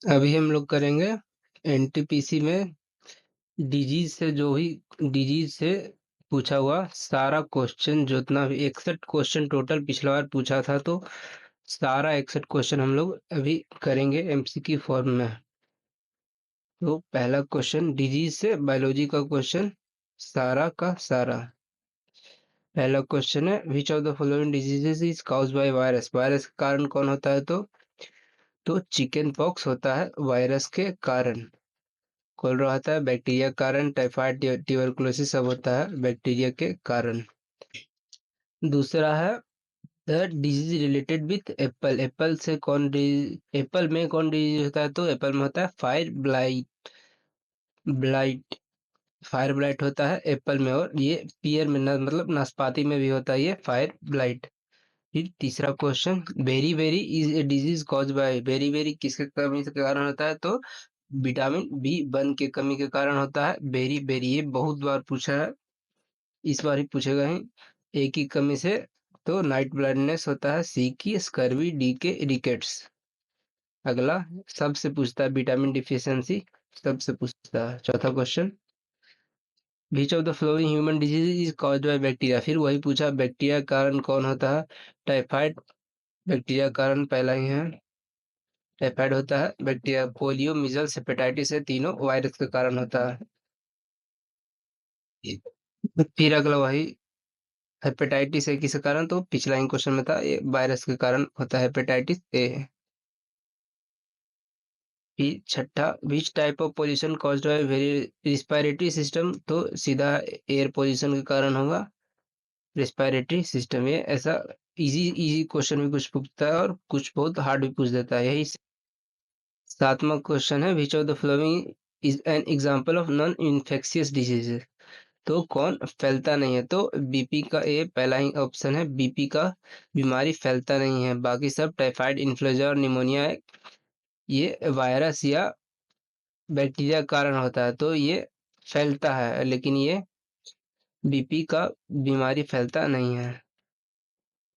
अभी हम लोग करेंगे एनटीपीसी में डिजीज से पूछा हुआ सारा क्वेश्चन, जितना भी 61 क्वेश्चन टोटल पिछला बार पूछा था, तो सारा 61 क्वेश्चन हम लोग अभी करेंगे एमसीक्यू फॉर्म में। तो पहला क्वेश्चन डिजीज से बायोलॉजी का क्वेश्चन, सारा का सारा। पहला क्वेश्चन है, विच of the following diseases is caused by virus. Virus का कारण कौन होता है? तो चिकन पॉक्स होता है वायरस के कारण। कोलेरा होता है बैक्टीरिया के कारण। टाइफाइड, ट्यूबरकुलोसिस सब होता है बैक्टीरिया के कारण। दूसरा है, the disease related with Apple. Apple में कौन डिजीज होता है? तो एप्पल में होता है फायर ब्लाइट। फायर ब्लाइट होता है एप्पल में, और ये पियर में मतलब नाशपाती में भी होता है ये फायर ब्लाइट। फिर तीसरा question, beriberi is a disease cause by. Beriberi किसके कमी के कारण होता है? तो विटामिन बी 1 के कमी के कारण होता है बेरी बेरी। ये बहुत बार पूछा है, इस बार ही पूछेगा ही। ए की कमी से तो नाइट ब्लाइंडनेस होता है, सी की स्कर्वी, डी के रिकेट्स। अगला सबसे पूछता है विटामिन डिफिशियंसी, सबसे पूछता है। चौथा question, which of the flowing human disease is caused by bacteria. फिर वही पूछा, बैक्टीरिया के कारण कौन होता है? टाइफाइड बैक्टीरिया के कारण पहला ही है, टाइफाइड होता है बैक्टीरिया। पोलियो, मीजल्स, हेपेटाइटिस है, तीनों वायरस के कारण होता है। फिर अगला वही, हेपेटाइटिस ए किस कारण? तो पिछला ही क्वेश्चन में था, ये वायरस के कारण होता है हेपेटाइटिस ए। फिर छठा, which type of pollution caused by very respiratory system. तो सीधा एयर पोल्यूशन के कारण होगा रिस्पायरेटरी सिस्टम। ये ऐसा इजी इजी क्वेश्चन भी कुछ पूछता है और कुछ बहुत हार्ड भी पूछ देता है। यही सातवां क्वेश्चन है, विच of the following is an example of non infectious diseases. तो कौन फैलता नहीं है? तो बीपी का ए पहला ही ऑप्शन है, बीपी का बीमारी फैलता नहीं है। बाकी सब टाइफाइड, इन्फ्लुएंजा और निमोनिया है, ये वायरस या बैक्टीरिया के कारण होता है, तो ये फैलता है, लेकिन ये बीपी का बीमारी फैलता नहीं है।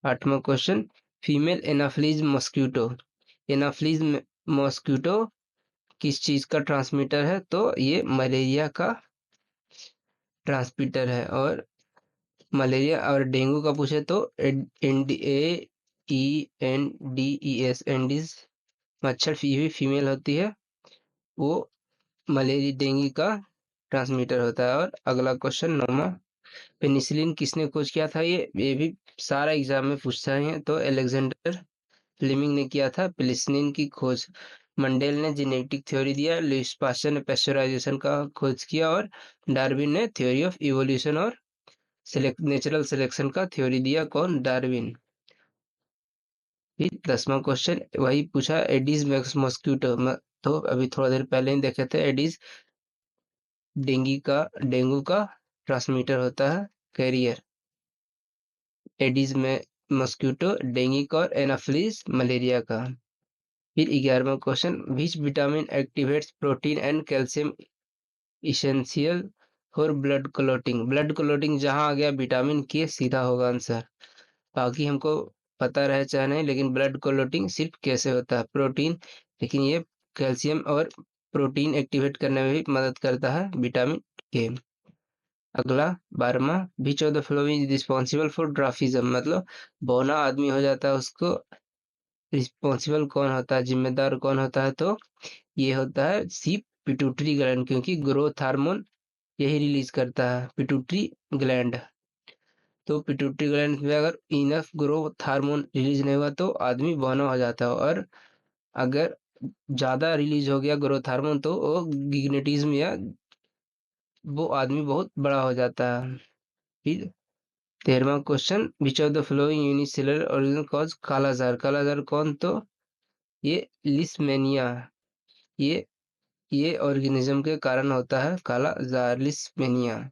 आठवां question, female Anopheles mosquito. Anopheles mosquito किस चीज का ट्रांसमीटर है? तो ये मलेरिया का ट्रांसमीटर है। और मलेरिया और डेंगू का पूछे तो एंडीज मच्छर भी फीमेल होती है, वो मलेरिया डेंगू का ट्रांसमीटर होता है। और अगला क्वेश्चन नौमा, पेनिसिलिन किसने खोज किया था? ये भी सारा एग्जाम में पूछता है। तो अलेक्जेंडर फ्लेमिंग ने किया था पेनिसिलिन की खोज। मंडेल ने जेनेटिक थ्योरी दिया, लुईस पास्चर ने पेस्चराइजेशन का खोज किया, और डार्विन ने थ्योरी ऑफ इवोल्यूशन और नेचुरल सिलेक्शन का थ्योरी दिया। कौन? डार्विन। फिर 10वां क्वेश्चन वही पूछा, एडिस मॉस्क्यूटो। तो अभी थोड़ा देर पहले ही देखे थे, एडिस डेंगू का ट्रांसमीटर होता है, कैरियर। एडिस में मॉस्क्यूटो डेंगू का और एनाफिलीज मलेरिया का। फिर 11वां question, which vitamin activates protein and calcium essential for blood clotting. Blood clotting जहां आ गया विटामिन के सीधा होगा आंसर। बाकी हमको पता रहे चाहे नहीं, लेकिन ब्लड क्लॉटिंग सिर्फ कैसे होता है, प्रोटीन। लेकिन ये कैल्शियम और प्रोटीन एक्टिवेट करने में भी मदद करता है विटामिन के। अगला 12वां, which of the following is responsible for dwarfism. मतलब बौना आदमी हो जाता है, उसको रिस्पॉन्सिबल कौन होता है, जिम्मेदार कौन होता है? तो ये होता है सी, पिट्यूटरी ग्लैंड, क्योंकि ग्रोथ हार्मोन यही रिलीज करता है, पिट्यूटरी ग्लैंड। तो पिट्यूटरी ग्लैंड में अगर इनफ ग्रोथ हार्मोन रिलीज नहीं हुआ तो आदमी बौना हो जाता है, और अगर ज्यादा रिलीज हो गया ग्रोथ हार्मोन तो वो गिग्नेटिज्म या वो आदमी बहुत बड़ा हो जाता है। फिर 13वां question, which of the following unicellular organism cause kala azar. Kala azar कौन? तो ये लिस्मेनिया, ये ये ऑर्गेनिज्म के कारण होता है कालाजार, लिस्मेनिया।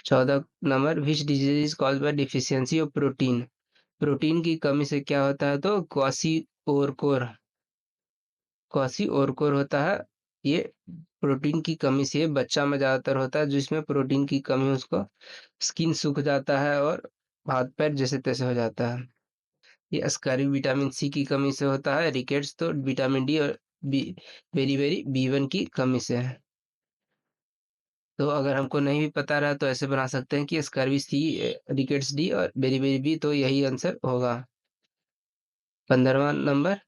14 नंबर, which disease is cause by deficiency of protein. Protein की कमी से क्या होता है? तो क्वासी ओरकोर होता है। ये प्रोटीन की कमी से बच्चा में ज्यादातर होता है, जिसमें प्रोटीन की कमी उसको स्किन सूख जाता है और हाथ पैर जैसे तैसे हो जाता है। ये स्कर्वी विटामिन सी की कमी से होता है, रिकेट्स तो विटामिन डी और बी बेरी-बेरी बी1 की कमी से है। तो अगर हमको नहीं भी पता रहा तो ऐसे बना सकते हैं कि स्कर्वी सी, रिकेट्स डी और बेरी-बेरी बी, तो यही आंसर होगा। 15वां नंबर,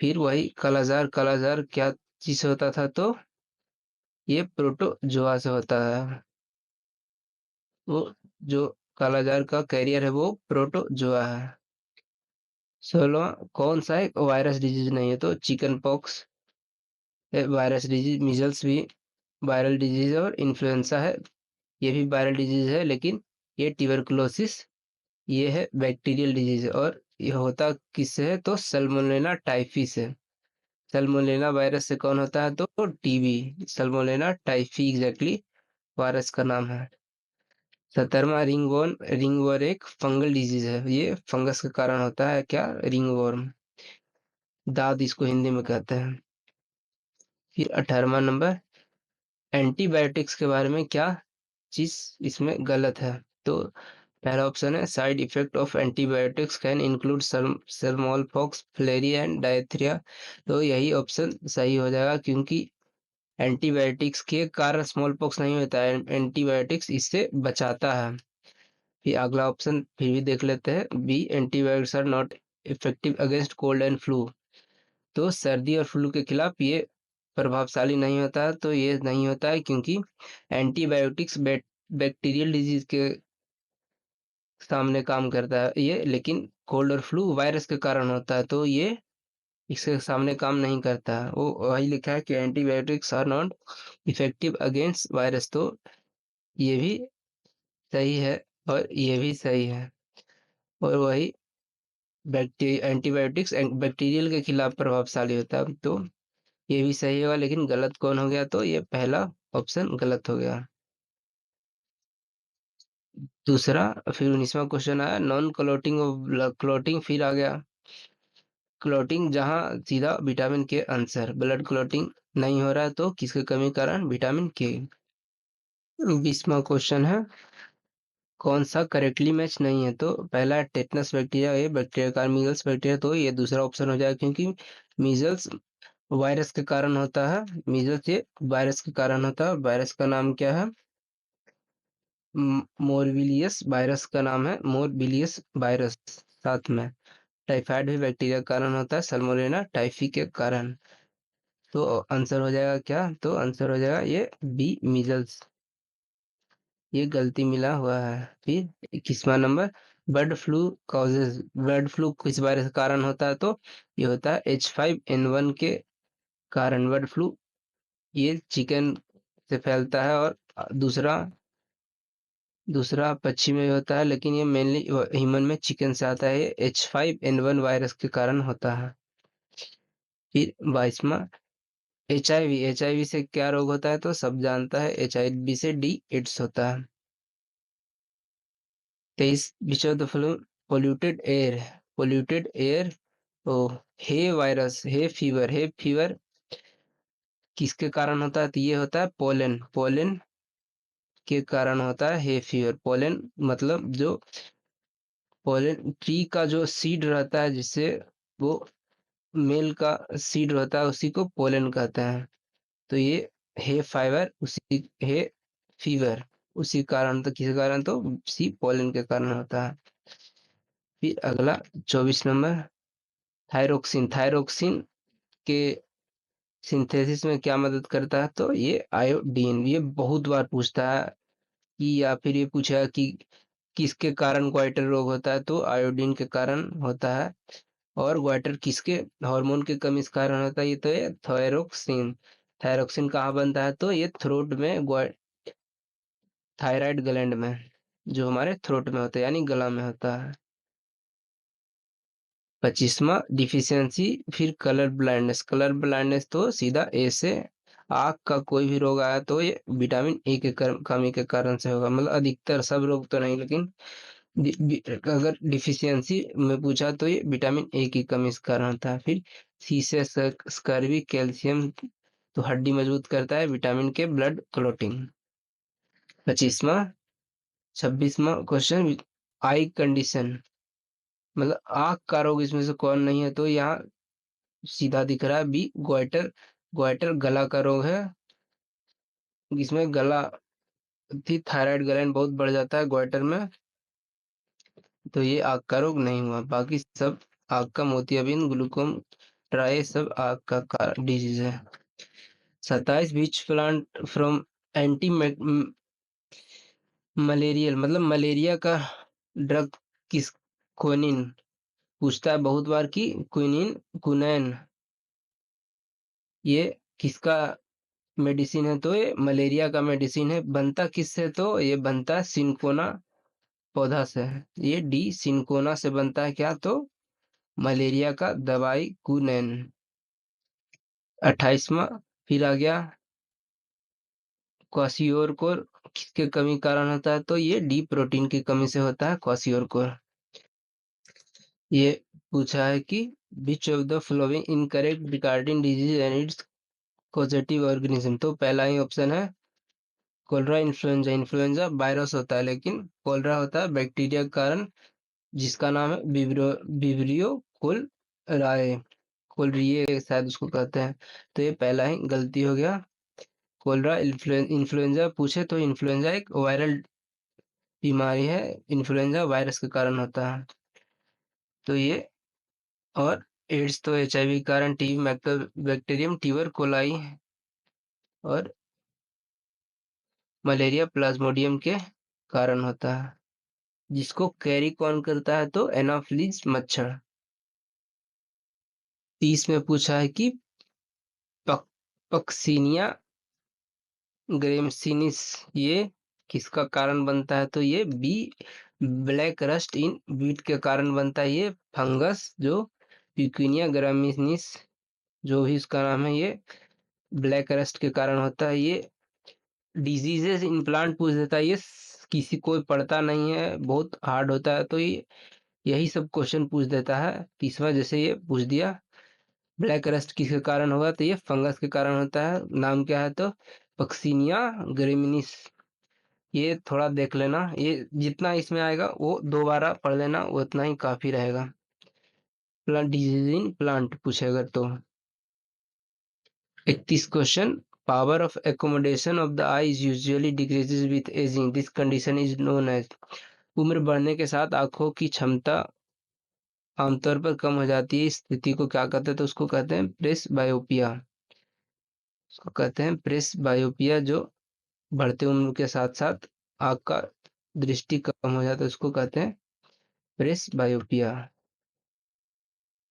फिर वही कालाजार। कालाजार क्या चीज़ से होता था? तो ये प्रोटोजोआ से होता है। वो जो कालाजार का कैरियर है वो प्रोटोजोआ है। 16वां, कौन सा एक वायरस डिजीज नहीं है? तो chicken pox virus disease, measles भी वायरल डिजीज है और इन्फ्लुएंजा है, ये भी वायरल डिजीज है, लेकिन ये ट्यूबरकुलोसिस ये है बैक्टीरियल डिजीज है। और ये होता किससे है? तो सल्मोनेला टाइफी से। सल्मोनेला वायरस से कौन होता है? तो TB. Salmonella typhi exactly virus का नाम है। 17वां, रिंगवॉर्म। रिंगवॉर्म एक फंगल डिजीज है, ये फंगस के कारण होता है। क्या? रिंगवॉर्म, दाद इसको हिंदी में कहते हैं। फिर 18वां नंबर, एंटीबायोटिक्स के बारे में क्या चीज इसमें गलत है? तो पहला ऑप्शन है, side effect of antibiotics can include small pox, filaria and diarrhoea. तो यही ऑप्शन सही हो जाएगा, क्योंकि एंटीबायोटिक्स के कारण स्मॉल पॉक्स नहीं होता है, एंटीबायोटिक्स इससे बचाता है। फिर अगला ऑप्शन फिर भी देख लेते हैं, B, antibiotics are not effective against cold and flu. तो सर्दी और फ्लू के खिलाफ ये प्रभावशाली नहीं होता है, तो ये नहीं होता है, क्योंकि एंटीबायोटिक्स बैक्टीरियल डिजीज के सामने काम करता है ये, लेकिन कोल्ड और फ्लू वायरस के कारण होता है, तो ये इसके सामने काम नहीं करता है। वो वही लिखा है कि antibiotics are not effective against virus, तो ये भी सही है और ये भी सही है। और वही एंटीबायोटिक्स बैक्टीरियल के खिलाफ प्रभावशाली होता है, तो ये भी सही होगा, लेकिन गलत कौन हो गया? तो ये पहला ऑप्शन गलत हो गया। दूसरा, फिर 19वां क्वेश्चन आया, नॉन क्लोटिंग और क्लोटिंग। फिर आ गया क्लोटिंग, जहां सीधा विटामिन के आंसर। ब्लड क्लोटिंग नहीं हो रहा है, तो किसके कमी के कारण? विटामिन के। 20वां क्वेश्चन है, कौन सा करेक्टली मैच नहीं है? तो पहला टेटनस बैक्टीरिया, ये बैक्टीरिया का मीजल्स बैक्टीरिया, तो ये दूसरा ऑप्शन हो जाएगा, क्योंकि मीजल्स वायरस के कारण होता है। मीजल्स ये वायरस के कारण होता है। वायरस का नाम क्या है? मोरविलियस वायरस का नाम है, मोरविलियस वायरस। साथ में टाइफाइड भी बैक्टीरिया के कारण होता है, सल्मोनेला टाइफी के कारण। तो आंसर हो जाएगा क्या? तो आंसर हो जाएगा ये बी, मीजल्स। ये गलती मिला हुआ है। फिर 21वां नंबर, bird flu causes. Bird flu किस वायरस के कारण होता है? तो ये होता है H5N1 के कारण बर्ड फ्लू। ये चिकन से फैलता है, और दूसरा दूसरा पक्षी में होता है, लेकिन ये मेनली ह्यूमन में चिकन से आता है। ये H5N1 वायरस के कारण होता है। फिर 22वां, HIV। HIV से क्या रोग होता है? तो सब जानता है, HIV से डी एड्स होता है। 23, which of the following polluted air. Polluted air, oh, hay virus, hay fever. Hay fever किसके कारण होता है? तो ये होता है पोलन। पोलन के कारण होता है हे फीवर। पोलन मतलब जो पोलन ट्री का जो सीड रहता है, जिससे वो मेल का सीड रहता है, उसी को पोलन कहते हैं। तो ये हे फाइबर, उसी हे फीवर उसी कारण, तो किसी कारण? तो सी, पोलन के कारण होता है। फिर अगला 24 नंबर, थायरोक्सिन। थायरोक्सिन के सिंथेसिस में क्या मदद करता है? तो ये आयोडीन। ये बहुत बार पूछता है कि, या फिर ये पूछा कि किसके कारण ग्वाइटर रोग होता है? तो आयोडीन के कारण होता है। और ग्वाइटर किसके हार्मोन की कमी के कारण होता है? ये तो है थायरोक्सिन। थायरोक्सिन कहाँ बनता है? तो ये थ्रोट में, थायराइड ग्लैंड में, जो हमारे थ्रोट में होता है, यानी गला में होता है। 25वां, डिफिशियंसी। फिर कलर ब्लाइंडनेस। कलर ब्लाइंडनेस तो सीधा ए से, आँख का कोई भी रोग आया तो ये विटामिन ए के कमी के कारण से होगा। मतलब अधिकतर, सब रोग तो नहीं, लेकिन अगर डिफिशियंसी में पूछा तो ये विटामिन ए की कमी से कारण होता है। फिर सी से स्कर्वी। कैल्शियम तो हड्डी मजबूत करता है, विटामिन के ब्लड क्लोटिंग। 25वां 26वां क्वेश्चन, आई कंडीशन। मतलब आँख का रोग इसमें से कौन नहीं है? तो यहाँ सीधा दिख रहा है बी ग्वाइटर। ग्वाइटर गला का रोग है, जिसमें गला थी थायराइड ग्लैंड बहुत बढ़ जाता है ग्वाइटर में, तो ये आँख का रोग नहीं हुआ। बाकी सब आँख का मोतियाबिंद, ग्लूकोम ट्राई सब आँख का डिजीज है। 27 which plant from anti malarial मतलब मलेरिया का ड्रग किस क्विनिन पूछता है बहुत बार कि क्विनिन क्विनैन ये किसका मेडिसिन है? तो ये मलेरिया का मेडिसिन है। बनता किससे? तो ये बनता है सिनकोना पौधा से है। ये डी सिनकोना से बनता है क्या? तो मलेरिया का दवाई क्विनैन। 28वां फिर आ गया क्वासियोरकोर किसके कमी कारण होता है? तो ये डी प्रोटीन की कमी से होता है क्वासियोरकोर। ये पूछा है कि विच of the following incorrect regarding disease and it's causative organism? तो पहला ही ऑप्शन है कोलरा इन्फ्लुएंजा। इन्फ्लुएंजा वायरस होता है, लेकिन कोलरा होता है बैक्टीरिया के कारण, जिसका नाम है विब्रियो कोलराए। कोलरिए शायद उसको कहते हैं। तो ये पहला ही गलती हो गया। कोलरा इन्फ्लुएंजा पूछे तो इन्फ्लुएंजा एक वायरल बीमारी है, इन्फ्लुएंजा वायरस के कारण होता है। तो ये और एड्स तो एचआईवी के कारण, टीबी बैक्टीरियम ट्यूबरकुलोई और मलेरिया प्लाज्मोडियम के कारण होता है। जिसको कैरी कौन करता है? तो एनाफिलीज मच्छर। 30 में पूछा है कि पक्सिनिया ग्रेमसिनिस ये किसका कारण बनता है? तो ये बी ब्लैक रस्ट इन बीट के कारण बनता है। ये फंगस जो पिक्यूनिया ग्रामिनिस जो भी इसका नाम है, ये ब्लैक रस्ट के कारण होता है। ये डिजीजेस इन प्लांट पूछ देता है। ये किसी कोई पढ़ता नहीं है, बहुत हार्ड होता है, तो ये यही सब क्वेश्चन पूछ देता है। 30वां जैसे ये पूछ दिया ब्लैक रस्ट किसके कारण होगा? तो ये फंगस के कारण होता है। नाम क्या है? तो पक्सिनिया ग्रेमिनिस। ये थोड़ा देख लेना, ये जितना इसमें आएगा वो दोबारा पढ़ लेना, वो उतना ही काफी रहेगा। प्लांट डिजीज इन प्लांट पूछेगा तो। 31 question power of accommodation of the eye is usually decreases with ageing, this condition is known as. उम्र बढ़ने के साथ आंखों की क्षमता आमतौर पर कम हो जाती है, इस स्थिति को क्या कहते हैं? तो उसको कहते हैं प्रेस बायोपिया। उसको कहते हैं प्रेस बायोपिया, जो बढ़ते उम्र के साथ साथ आँख का दृष्टि कम हो जाता है, उसको कहते हैं प्रेस बायोपिया।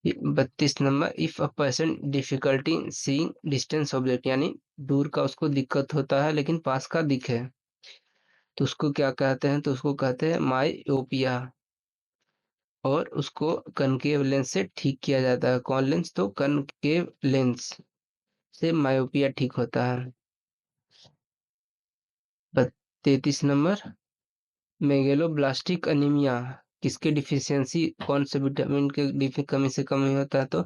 32 नंबर if a person difficulty in seeing distance object, यानी दूर का उसको दिक्कत होता है लेकिन पास का दिखे, तो उसको क्या कहते हैं? तो उसको कहते हैं मायोपिया। और उसको कनकेव लेंस से ठीक किया जाता है। कौन लेंस? तो कनकेव लेंस से मायोपिया ठीक होता है। 33 नंबर मेगेलोब्लास्टिक अनीमिया किसके डिफिशियंसी कौन से विटामिन के कमी से कमी होता है? तो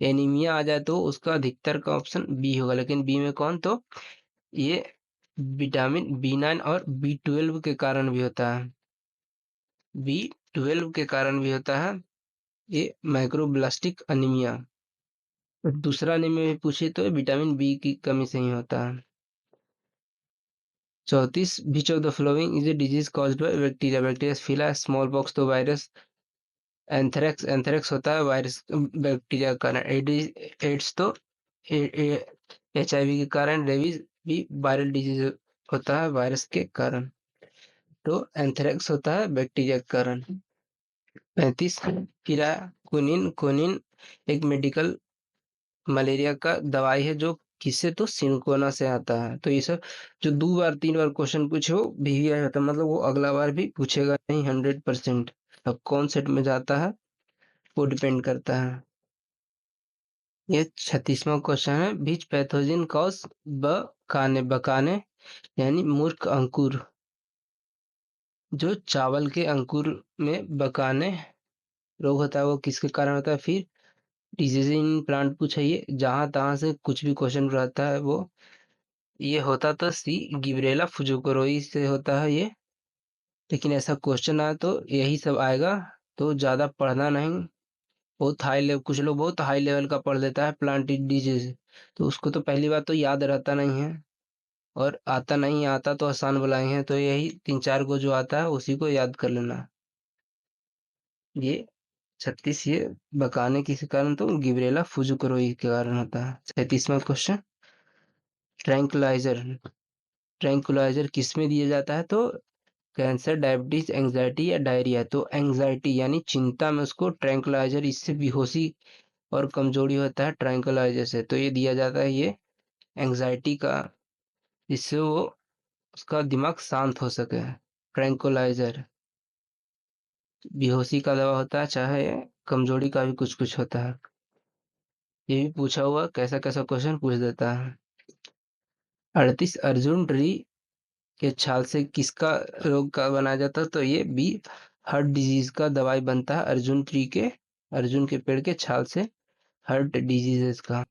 एनीमिया आ जाए तो उसका अधिकतर का ऑप्शन बी होगा, लेकिन बी में कौन? तो ये विटामिन बी9 और बी12 के कारण भी होता है। बी12 के कारण भी होता है ये माइक्रोब्लास्टिक अनीमिया। दूसरा अनीमिया भी पूछे तो विटामिन बी की कमी से ही होता है। 34 विच of the following is a disease caused by bacteria? Bacteria small pox तो वायरस, एंथ्रेक्स एंथ्रेक्स होता है वायरस बैक्टीरिया के कारण, एड्स तो एचआईवी के कारण, रेबीज भी वायरल डिजीज होता है वायरस के कारण, तो एंथ्रेक्स होता है बैक्टीरिया के कारण। 35 कुनिन कुनिन एक मेडिकल मलेरिया का दवाई है जो किससे? तो सिनकोना से आता है। तो ये सब जो 2 बार 3 बार क्वेश्चन पूछे वो वीवीआई होता है, मतलब वो अगला बार भी पूछेगा नहीं 100%। अब कौन सेट में जाता है वो डिपेंड करता है। ये 36वां क्वेश्चन है बीच पैथोजन कॉज बकाने यानी मूर्ख अंकुर, जो चावल के अंकुर में बकाने रोग होता है वो किसके कारण होता है? फिर डिजीज इन प्लांट पूछा, ये जहां तहां से कुछ भी क्वेश्चन रहता है वो। ये होता तो सी गिबरेला फुजुकोरोई से होता है ये, लेकिन ऐसा क्वेश्चन आया तो यही सब आएगा। तो ज़्यादा पढ़ना नहीं। बहुत हाई लेवल, कुछ लोग बहुत हाई लेवल का पढ़ लेता है प्लांटेड डिजीज, तो उसको तो पहली बात तो याद रहता नहीं है, और आता नहीं आता तो आसान बुलाए हैं, तो यही 3-4 को जो आता है उसी को याद कर लेना। ये 36 ये बकाने किस कारण, तो गिबरेला फुजुकरोई के कारण होता है। 37वां क्वेश्चन, ट्रैंक्विलाइजर। ट्रैंक्विलाइजर किस में दिया जाता है, तो कैंसर, डायबिटीज, एंग्जाइटी या डायरिया। तो एंग्जाइटी यानी चिंता में उसको ट्रैंक्विलाइजर, इससे बेहोशी और कमजोरी होता है ट्रैंक्विलाइजर से, तो ये दिया जाता है ये एंग्जाइटी का, जिससे वो उसका दिमाग शांत हो सके। ट्रैंक्विलाइजर बेहोशी का दवा होता है, चाहे कमजोरी का भी कुछ कुछ होता है। ये भी पूछा हुआ कैसा कैसा क्वेश्चन पूछ देता है। 38, अर्जुन ट्री के छाल से किसका रोग का बनाया जाता है, तो ये बी हार्ट डिजीज का दवाई बनता है अर्जुन ट्री के, अर्जुन के पेड़ के छाल से हार्ट डिजीजेस का।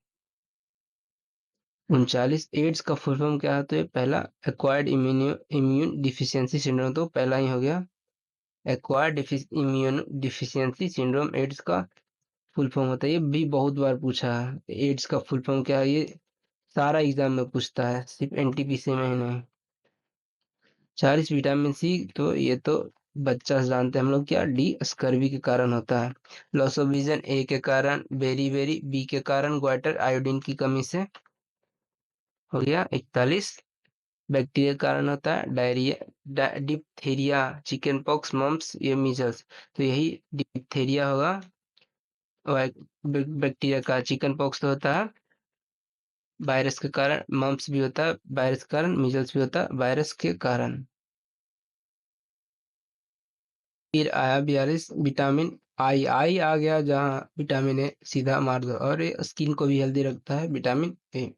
39, एड्स का फुल फॉर्म क्या है, तो ये पहला एक्वायर्ड इम्यून डिफिशियंसी सिंड्रोम, तो पहला ही हो गया। Acquired immune deficiency syndrome AIDS का फुल फॉर्म होता है, ये भी बहुत बार पूछा है। एड्स का फुल फॉर्म क्या है, ये सारा एग्जाम में पूछता है, सिर्फ एनटीपीसी में ही नहीं। 40, विटामिन सी, तो ये तो बच्चा से जानते हैं हम लोग, क्या डी स्कर्वी के कारण होता है। लॉस ऑफ विजन ए के कारण, बेरी बेरी बी के कारण, ग्वाइटर आयोडीन की कमी से हो गया। 41, बैक्टीरिया के कारण होता है diarrhoea, diphtheria, chicken pox, mumps, ये मीजल्स, तो यही डिप्थीरिया होगा। बैक्टीरिया का, चिकन पॉक्स तो होता है वायरस के कारण, मम्प्स भी होता है वायरस के कारण, मीजल्स भी होता है वायरस के कारण। फिर आया 42, विटामिन आई। आई आ गया जहाँ विटामिन ए, सीधा मार दो, और ये स्किन को भी हेल्दी रखता है विटामिन ए।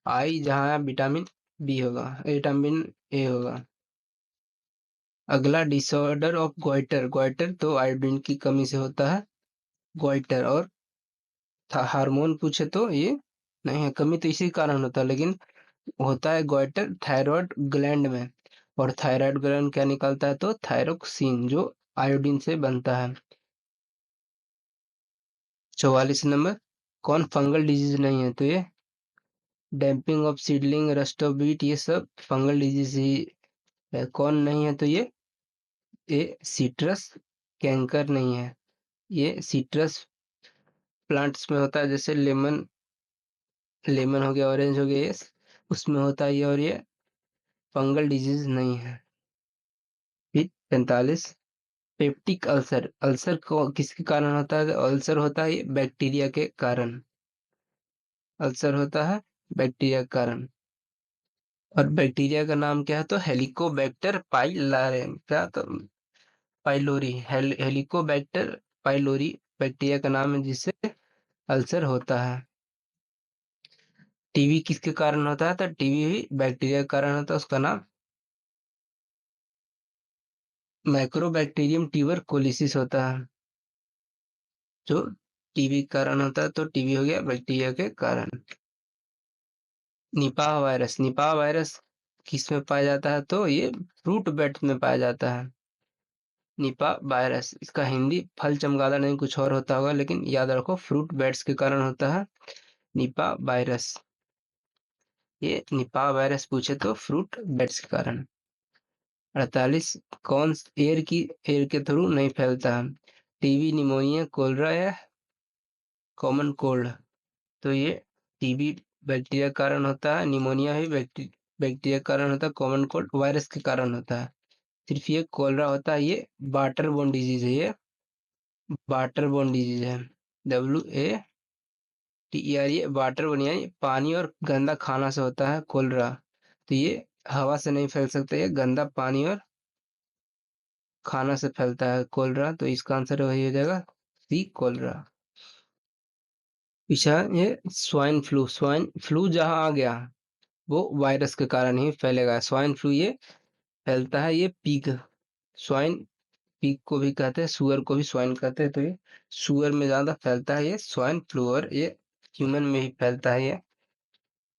आई जहाँ है विटामिन बी होगा, विटामिन ए होगा। अगला, डिसऑर्डर ऑफ ग्वाइटर। ग्वाइटर तो आयोडीन की कमी से होता है ग्वाइटर, और हार्मोन पूछे तो ये नहीं है, कमी तो इसी कारण होता है, लेकिन होता है ग्वाइटर थायराइड ग्लैंड में, और थायराइड ग्लैंड क्या निकलता है, तो थायरोक्सिन, जो आयोडीन से बनता है। 44 नंबर, कौन फंगल डिजीज नहीं है, तो ये damping of seedling, rust of beet, ये सब फंगल डिजीज ही है। कौन नहीं है, तो ये सिट्रस कैंकर नहीं है। ये सिट्रस प्लांट्स में होता है, जैसे लेमन, लेमन हो गया, ऑरेंज हो गया, ये उसमें होता है ये, और ये फंगल डिजीज नहीं है। फिर 45, पेप्टिक अल्सर। अल्सर को किसके कारण होता है, तो अल्सर होता है ये बैक्टीरिया के कारण, अल्सर होता है बैक्टीरिया के कारण। और बैक्टीरिया का नाम क्या है, तो हेलिकोबैक्टर पाइलारे, क्या, तो पाइलोरी, हेलिकोबैक्टर पाइलोरी बैक्टीरिया का नाम है, जिससे अल्सर होता है। टीबी किसके कारण होता है, तो टीबी भी बैक्टीरिया के कारण होता है, उसका नाम माइक्रोबैक्टीरियम ट्यूबरकुलोसिस होता है, जो टीबी के कारण होता है, तो टीबी हो गया बैक्टीरिया के कारण। Nipah virus. निपाह वायरस किस में पाया जाता है, तो ये फ्रूट बैट में पाया जाता है। निपाह वायरस, इसका हिंदी फल चमगादड़ नहीं कुछ और होता होगा, लेकिन याद रखो फ्रूट बैट्स के कारण होता है निपाह वायरस। ये निपाह वायरस पूछे तो फ्रूट बैट्स के कारण। 48, कौन एयर के थ्रू नहीं फैलता है, टीबी, निमोनिया, कोलरा या कॉमन कोल्ड। तो ये टीबी बैक्टीरिया के कारण होता है, निमोनिया भी बैक्टीरिया के कारण होता है, कॉमन कोल्ड वायरस के कारण होता है। सिर्फ ये कोलरा होता है, ये वाटर बोर्न डिजीज है, ये वाटर बोर्न डिजीज है, WATER, ये वाटर बोर्न यानी पानी और गंदा खाना से होता है कोलरा, तो ये हवा से नहीं फैल सकता, ये गंदा पानी और खाना से फैलता है कोलरा, तो इसका आंसर वही हो जाएगा सी, कोलरा। पीछा ये स्वाइन फ्लू। स्वाइन फ्लू जहां आ गया वो वायरस के कारण ही फैलेगा। स्वाइन फ्लू ये फैलता है, ये पीक, स्वाइन पीक को भी कहते हैं, सुअर को भी स्वाइन कहते हैं, तो ये सुअर में ज्यादा फैलता है ये स्वाइन फ्लू, और ये ह्यूमन में ही फैलता है ये,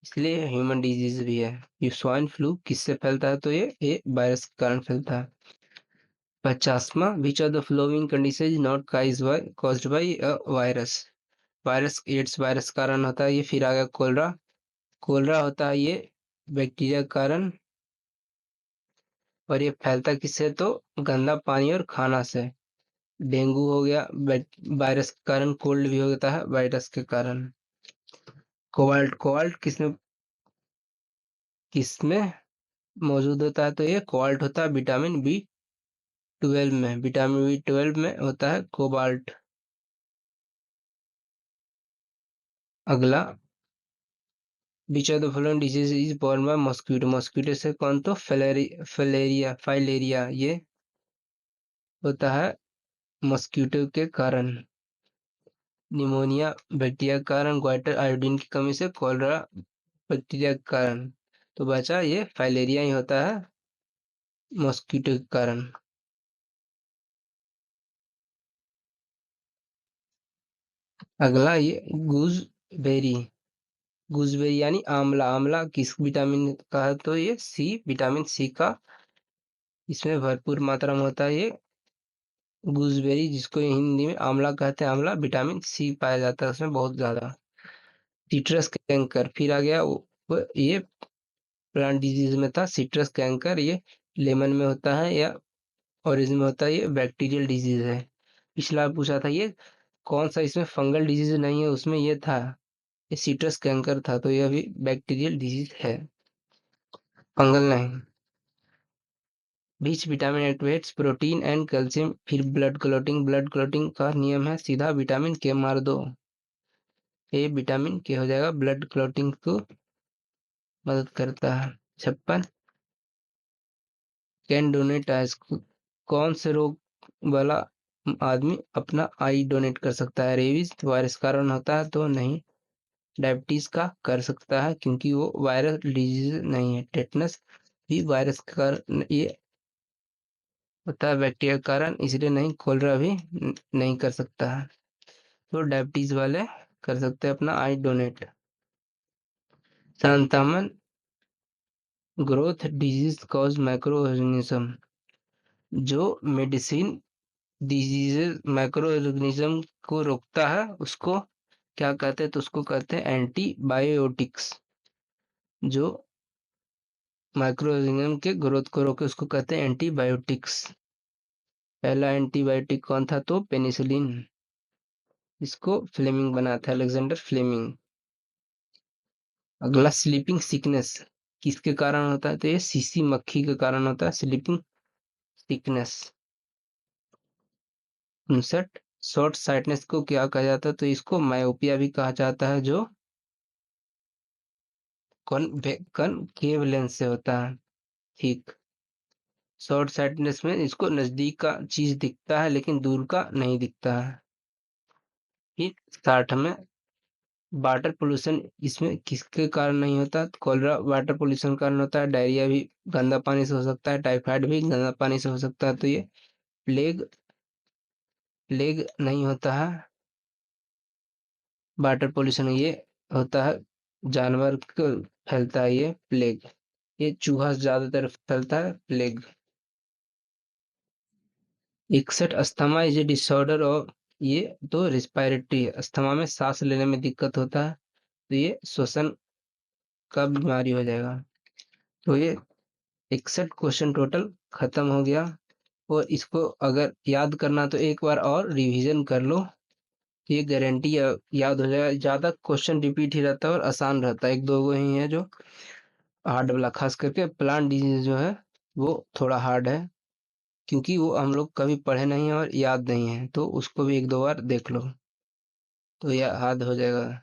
इसलिए ह्यूमन डिजीज भी है। ये स्वाइन फ्लू किससे फैलता है, तो ये वायरस के कारण फैलता है। 50वां, which of the following condition is not caused by a virus? Virus, AIDS virus के कारण होता है ये। फिर आ गया कोलरा, कोलरा होता है ये बैक्टीरिया के कारण, और ये फैलता किससे? तो गंदा पानी और खाना से। डेंगू हो गया वायरस के कारण, कोल्ड भी होता है वायरस के कारण। कोबाल्ट, कोबाल्ट किसमें किसमें मौजूद होता है? तो ये कोबाल्ट होता है विटामिन B12 में, विटामिन B12 में होता है कोबाल्ट। अगला, which of the following disease is borne by mosquito? Mosquito से कौन? तो फाइलेरिया ये होता है मॉस्किटो के कारण। निमोनिया बैक्टीरिया के कारण, ग्वाइटर आयोडीन की कमी से, कोलेरा बैक्टीरिया के कारण। तो बचा ये फाइलेरिया ही होता है मॉस्किटो के कारण। अगला, ये गूजबेरी, गूजबेरी यानी आंवला। आंवला किस विटामिन का है? तो ये विटामिन सी का इसमें भरपूर मात्रा में होता है ये गूजबेरी, जिसको हिंदी में आंवला कहते हैं। आंवला विटामिन सी पाया जाता है उसमें बहुत ज्यादा। सिट्रस कैंकर, फिर आ गया ये प्लांट डिजीज में था सिट्रस कैंकर, ये लेमन में होता है या ऑरेंज में होता है, ये बैक्टीरियल डिजीज है। पिछला पूछा था ये कौन सा इसमें फंगल डिजीज नहीं है, उसमें ये था, ये सिट्रस कैंकर था, तो यह भी बैक्टीरियल डिजीज है, फंगल नहीं। Which vitamin activates protein and calcium, फिर ब्लड क्लॉटिंग, ब्लड क्लॉटिंग का नियम है सीधा विटामिन के मार दो, ये विटामिन के हो जाएगा, ब्लड क्लॉटिंग को मदद करता है। 56, कैन डोनेट आइज, कौन से रोग वाला आदमी अपना आई डोनेट कर सकता है? रेबीज वायरस कारण होता है तो नहीं। डायबिटीज का कर सकता है क्योंकि वो वायरल डिजीज नहीं है। टेटनस भी वायरस के कारण ये होता है, बैक्टीरिया के कारण, इसलिए नहीं। कोलेरा भी नहीं कर सकता है, तो डायबिटीज वाले कर सकते हैं अपना आई डोनेट। संतामन, growth disease cause micro organism, जो मेडिसिन डिजीजेज माइक्रो ऑर्गेनिज्म को रोकता है उसको क्या कहते हैं? तो उसको कहते हैं एंटीबायोटिक्स। जो माइक्रो ऑर्गेनिज्म के ग्रोथ को रोके उसको कहते हैं एंटीबायोटिक्स। पहला एंटीबायोटिक कौन था? तो पेनिसिलिन, इसको फ्लेमिंग बना था, अलेक्जेंडर फ्लेमिंग। अगला, स्लीपिंग सिकनेस किसके कारण होता है? तो ये सीसी मक्खी के कारण होता है स्लीपिंग सिकनेस। 59, शॉर्ट साइटनेस को क्या कहा जाता है? तो इसको मायोपिया भी कहा जाता है, जो कनकेव लेंस से होता है। ठीक, शॉर्ट साइटनेस में इसको नजदीक का चीज दिखता है लेकिन दूर का नहीं दिखता है। फिर 60 में, वाटर पोल्यूशन इसमें किसके कारण नहीं होता? तो कोलेरा वाटर पोल्यूशन के कारण होता है। डायरिया भी गंदा पानी से हो सकता है, टाइफाइड भी गंदा पानी से हो सकता है, तो ये प्लेग प्लेग नहीं होता है वाटर पोल्यूशन, ये होता है जानवर को फैलता है ये प्लेग, ये चूहा ज्यादातर फैलता है plague. 61, asthma is a disorder और ये तो रिस्पायरेटरी है, अस्थमा में सांस लेने में दिक्कत होता है, तो ये श्वसन का बीमारी हो जाएगा। तो ये 61 क्वेश्चन टोटल खत्म हो गया, और इसको अगर याद करना तो एक बार और रिवीजन कर लो, तो ये गारंटी याद हो जाएगा। ज्यादा क्वेश्चन रिपीट ही रहता है और आसान रहता है, एक दो गो ही है जो हार्ड वाला, खास करके प्लांट डिजीज जो है वो थोड़ा हार्ड है, क्योंकि वो हम लोग कभी पढ़े नहीं है और याद नहीं है, तो उसको भी एक दो बार देख लो तो याद हो जाएगा।